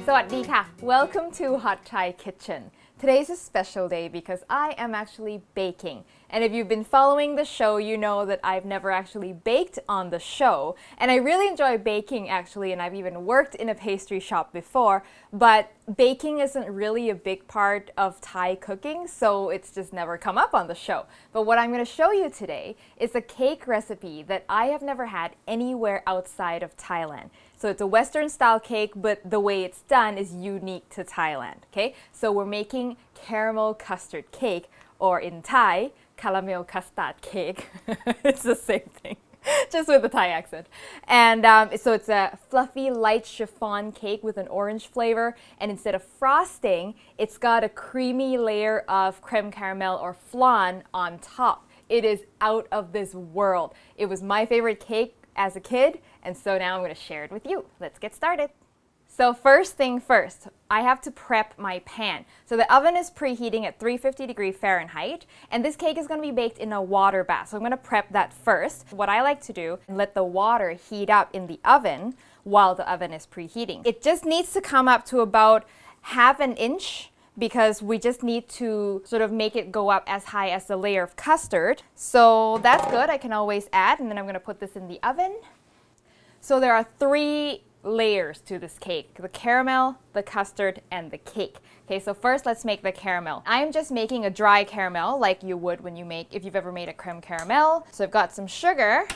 สวัสดีค่ะ Welcome to Hot Thai Kitchen. Today's a special day because I am actually baking. And if you've been following the show, you know that I've never actually baked on the show. And I really enjoy baking actually, and I've even worked in a pastry shop before. But baking isn't really a big part of Thai cooking, so it's just never come up on the show. But what I'm going to show you today is a cake recipe that I have never had anywhere outside of Thailand. So it's a Western style cake, but the way it's done is unique to Thailand, okay? So we're making caramel custard cake, or in Thai, caramel custard cake. It's the same thing, just with a Thai accent. And so it's a fluffy, light chiffon cake with an orange flavor. And instead of frosting, it's got a creamy layer of creme caramel or flan on top. It is out of this world. It was my favorite cake as a kid, and so now I'm going to share it with you. Let's get started. So first thing first, I have to prep my pan. So the oven is preheating at 350 Fahrenheit, and this cake is going to be baked in a water bath. So I'm going to prep that first. What I like to do is let the water heat up in the oven while the oven is preheating. It just needs to come up to about half an inch because we just need to sort of make it go up as high as the layer of custard. So that's good, I can always add, and then I'm going to put this in the oven. So there are 3 layers to this cake: the caramel, the custard, and the cake. Okay, so first let's make the caramel. I'm just making a dry caramel like you would when you make, if you've ever made a creme caramel. So I've got some sugar,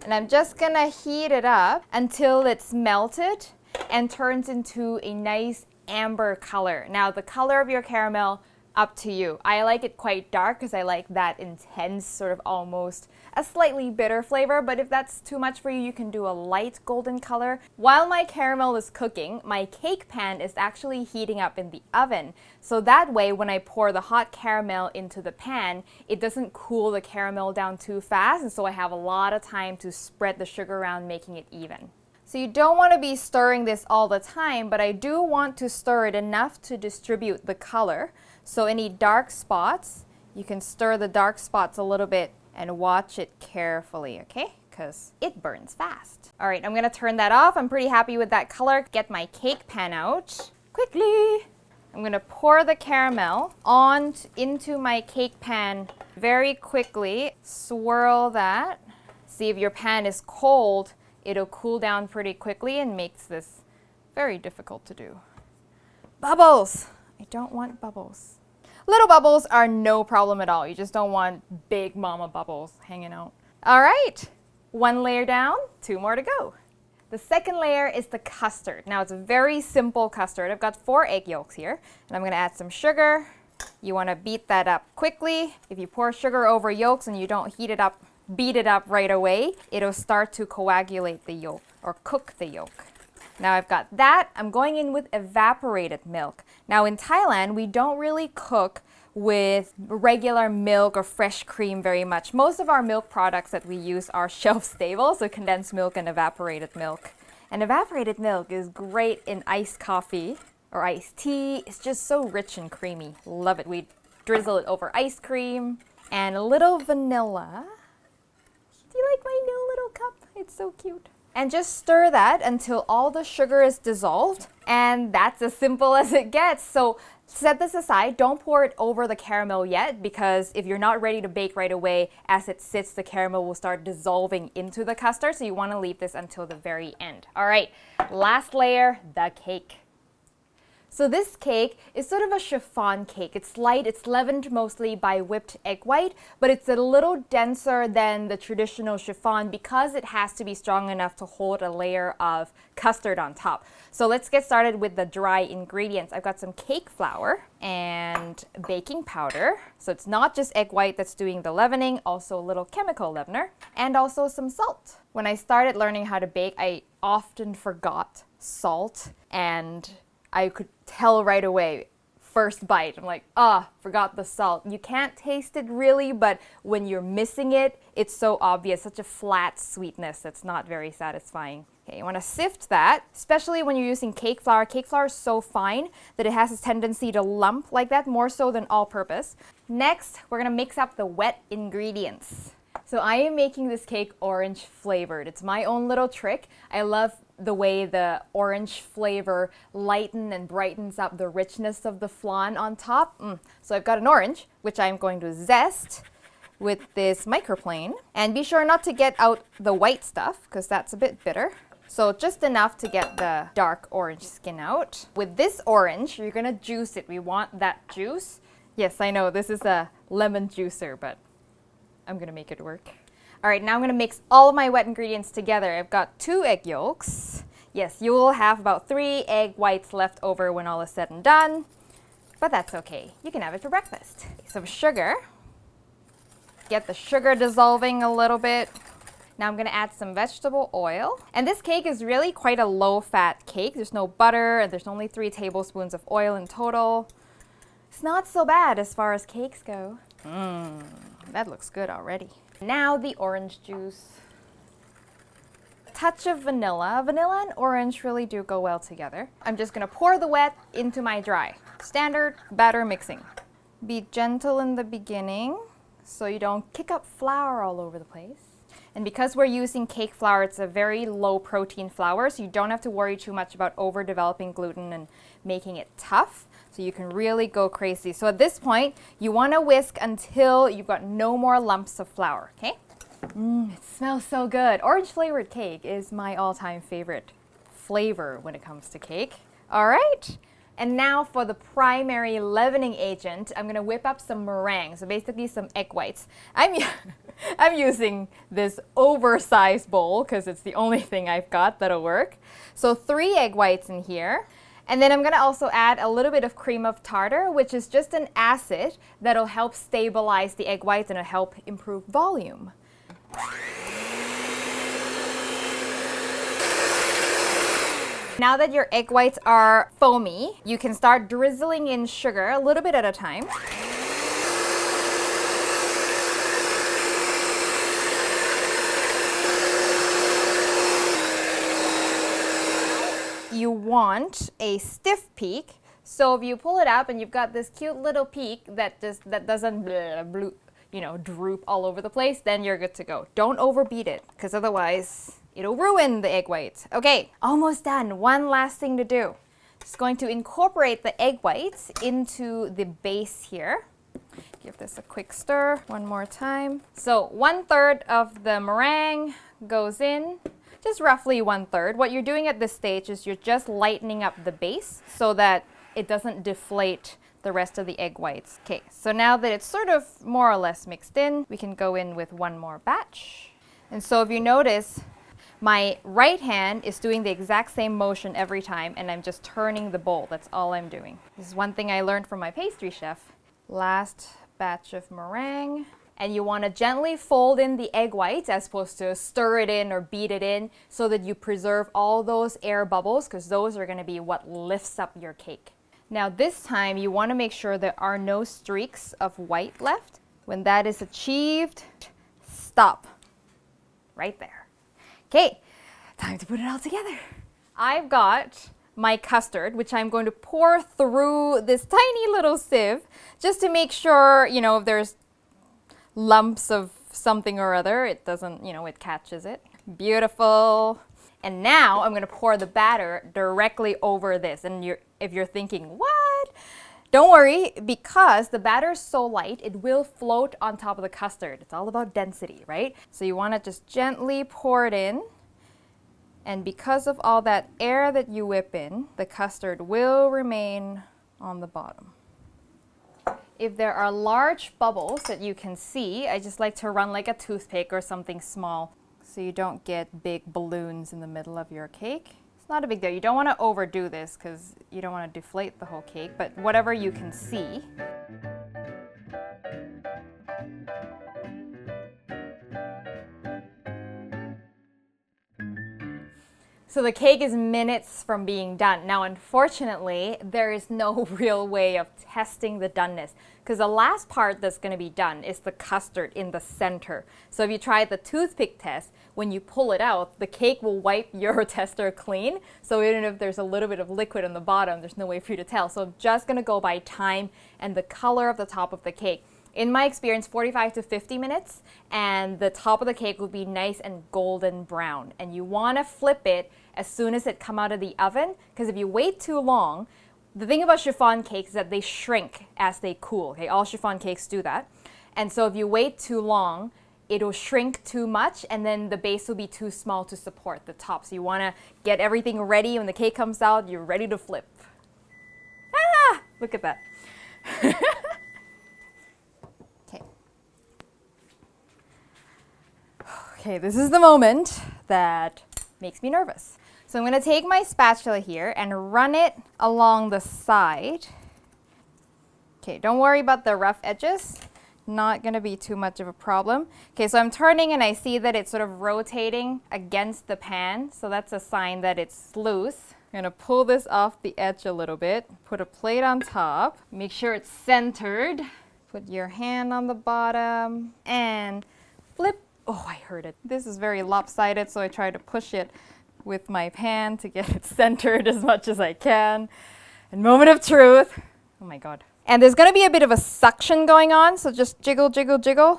and I'm just gonna heat it up until it's melted and turns into a nice amber color. Now the color of your caramel, up to you. I like it quite dark because I like that intense, sort of almost a slightly bitter flavor, but if that's too much for you, you can do a light golden color. While my caramel is cooking, my cake pan is actually heating up in the oven. So that way, when I pour the hot caramel into the pan, it doesn't cool the caramel down too fast, and so I have a lot of time to spread the sugar around, making it even. So you don't want to be stirring this all the time, but I do want to stir it enough to distribute the color. So any dark spots, you can stir the dark spots a little bit and watch it carefully, okay? Because it burns fast. All right, I'm going to turn that off. I'm pretty happy with that color. Get my cake pan out quickly. I'm going to pour the caramel into my cake pan very quickly. Swirl that. See, if your pan is cold, it'll cool down pretty quickly and makes this very difficult to do. Bubbles! I don't want bubbles. Little bubbles are no problem at all. You just don't want big mama bubbles hanging out. All right, 1 layer down, 2 more to go. The second layer is the custard. Now it's a very simple custard. I've got 4 egg yolks here, and I'm gonna add some sugar. You wanna beat that up quickly. If you pour sugar over yolks and you don't beat it up right away, it'll start to coagulate the yolk or cook the yolk. Now I've got that. I'm going in with evaporated milk. Now in Thailand, we don't really cook with regular milk or fresh cream very much. Most of our milk products that we use are shelf stable, so condensed milk and evaporated milk. And evaporated milk is great in iced coffee or iced tea. It's just so rich and creamy. Love it. We drizzle it over ice cream and a little vanilla. Do you like my new little cup? It's so cute. And just stir that until all the sugar is dissolved. And that's as simple as it gets. So set this aside. Don't pour it over the caramel yet, because if you're not ready to bake right away, as it sits, the caramel will start dissolving into the custard. So you want to leave this until the very end. All right, last layer, the cake. So this cake is sort of a chiffon cake. It's light, it's leavened mostly by whipped egg white, but it's a little denser than the traditional chiffon because it has to be strong enough to hold a layer of custard on top. So let's get started with the dry ingredients. I've got some cake flour and baking powder. So it's not just egg white that's doing the leavening, also a little chemical leavener, and also some salt. When I started learning how to bake, I often forgot salt, and I could tell right away, first bite, I'm like, forgot the salt. You can't taste it really, but when you're missing it, it's so obvious, such a flat sweetness that's not very satisfying. Okay, you want to sift that, especially when you're using cake flour. Cake flour is so fine that it has a tendency to lump like that, more so than all-purpose. Next, we're going to mix up the wet ingredients. So I am making this cake orange flavored. It's my own little trick. I love the way the orange flavor lightens and brightens up the richness of the flan on top. So I've got an orange, which I'm going to zest with this microplane. And be sure not to get out the white stuff, because that's a bit bitter. So just enough to get the dark orange skin out. With this orange, you're gonna juice it. We want that juice. Yes, I know, this is a lemon juicer, but I'm gonna make it work. All right, now I'm gonna mix all of my wet ingredients together. I've got 2 egg yolks. Yes, you will have about 3 egg whites left over when all is said and done, but that's okay. You can have it for breakfast. Some sugar. Get the sugar dissolving a little bit. Now I'm gonna add some vegetable oil. And this cake is really quite a low-fat cake. There's no butter, and there's only 3 tablespoons of oil in total. It's not so bad as far as cakes go. That looks good already. Now the orange juice. Touch of vanilla. Vanilla and orange really do go well together. I'm just gonna pour the wet into my dry. Standard batter mixing. Be gentle in the beginning so you don't kick up flour all over the place. And because we're using cake flour, it's a very low protein flour, so you don't have to worry too much about overdeveloping gluten and making it tough. So you can really go crazy. So at this point, you want to whisk until you've got no more lumps of flour, okay? It smells so good. Orange flavored cake is my all-time favorite flavor when it comes to cake. All right. And now for the primary leavening agent, I'm going to whip up some meringue, so basically some egg whites. I'm using this oversized bowl because it's the only thing I've got that'll work. So 3 egg whites in here. And then I'm going to also add a little bit of cream of tartar, which is just an acid that'll help stabilize the egg whites and it'll help improve volume. Now that your egg whites are foamy, you can start drizzling in sugar a little bit at a time. You want a stiff peak, so if you pull it up and you've got this cute little peak that doesn't droop all over the place, then you're good to go. Don't overbeat it, because otherwise it'll ruin the egg whites. Okay, almost done. One last thing to do. Just going to incorporate the egg whites into the base here. Give this a quick stir one more time. So 1/3 of the meringue goes in, just roughly 1/3. What you're doing at this stage is you're just lightening up the base so that it doesn't deflate the rest of the egg whites. Okay, so now that it's sort of more or less mixed in, we can go in with one more batch. And so if you notice, my right hand is doing the exact same motion every time, and I'm just turning the bowl. That's all I'm doing. This is one thing I learned from my pastry chef. Last batch of meringue. And you want to gently fold in the egg whites as opposed to stir it in or beat it in so that you preserve all those air bubbles, because those are going to be what lifts up your cake. Now this time you want to make sure there are no streaks of white left. When that is achieved, stop. Right there. Okay, time to put it all together. I've got my custard, which I'm going to pour through this tiny little sieve just to make sure, if there's lumps of something or other, it doesn't, it catches it. Beautiful. And now I'm going to pour the batter directly over this. And if you're thinking, what? Don't worry, because the batter is so light, it will float on top of the custard. It's all about density, right? So you want to just gently pour it in. And because of all that air that you whip in, the custard will remain on the bottom. If there are large bubbles that you can see, I just like to run like a toothpick or something small so you don't get big balloons in the middle of your cake. It's not a big deal. You don't want to overdo this because you don't want to deflate the whole cake, but whatever you can see. So the cake is minutes from being done. Now, unfortunately, there is no real way of testing the doneness because the last part that's going to be done is the custard in the center. So if you try the toothpick test, when you pull it out, the cake will wipe your tester clean. So even if there's a little bit of liquid on the bottom, there's no way for you to tell. So I'm just going to go by time and the color of the top of the cake. in my experience, 45 to 50 minutes, and the top of the cake will be nice and golden brown. And you want to flip it as soon as it come out of the oven, because if you wait too long, the thing about chiffon cakes is that they shrink as they cool. Okay, all chiffon cakes do that. And so if you wait too long, it'll shrink too much, and then the base will be too small to support the top. So you want to get everything ready. When the cake comes out, you're ready to flip. Ah, look at that. Okay, this is the moment that makes me nervous. So I'm going to take my spatula here and run it along the side. Okay, don't worry about the rough edges. Not going to be too much of a problem. Okay, so I'm turning and I see that it's sort of rotating against the pan. So that's a sign that it's loose. I'm going to pull this off the edge a little bit. Put a plate on top. Make sure it's centered. Put your hand on the bottom and flip. Oh, I heard it. This is very lopsided, so I try to push it with my pan to get it centered as much as I can. And moment of truth. Oh my God. And there's going to be a bit of a suction going on, so just jiggle, jiggle, jiggle.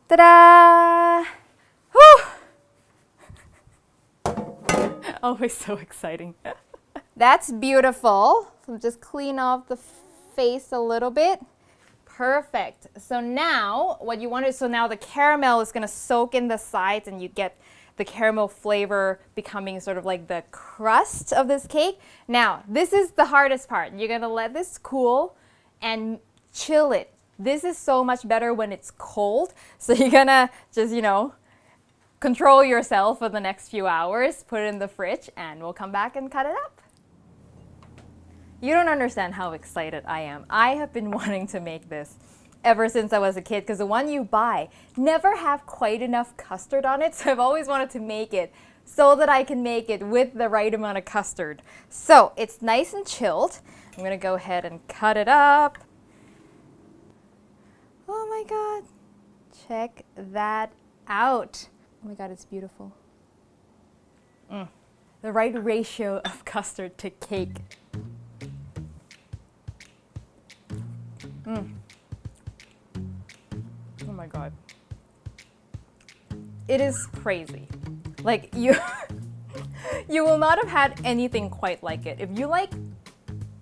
Ta-da! Whew! Always so exciting. That's beautiful. So just clean off the face a little bit. Perfect. So now what you want is, so now the caramel is going to soak in the sides and you get the caramel flavor becoming sort of like the crust of this cake. Now, this is the hardest part. You're going to let this cool and chill it. This is so much better when it's cold. So you're going to just, control yourself for the next few hours, put it in the fridge, and we'll come back and cut it up. You don't understand how excited I am. I have been wanting to make this ever since I was a kid, because the one you buy never have quite enough custard on it, so I've always wanted to make it so that I can make it with the right amount of custard. So it's nice and chilled. I'm going to go ahead and cut it up. Oh my God. Check that out. Oh my God, it's beautiful. The right ratio of custard to cake. Oh my God. It is crazy. Like you will not have had anything quite like it. If you like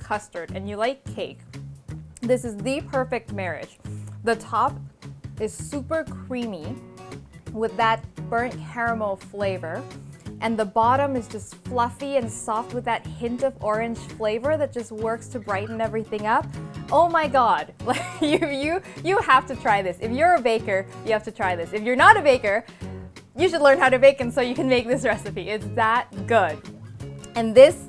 custard and you like cake, this is the perfect marriage. The top is super creamy with that burnt caramel flavor, and the bottom is just fluffy and soft with that hint of orange flavor that just works to brighten everything up. Oh my God, you have to try this. If you're a baker, you have to try this. If you're not a baker, you should learn how to bake, and so you can make this recipe. It's that good. And this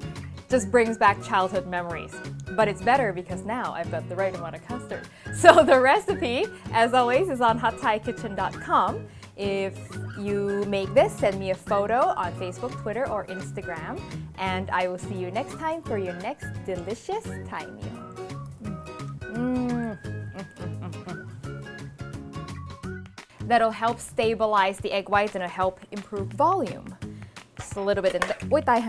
just brings back childhood memories. But it's better because now I've got the right amount of custard. So the recipe, as always, is on hotthaikitchen.com. If you make this, send me a photo on Facebook, Twitter, or Instagram. And I will see you next time for your next delicious Thai meal. That'll help stabilize the egg whites and it'll help improve volume. Just a little bit in the... Oi, tai.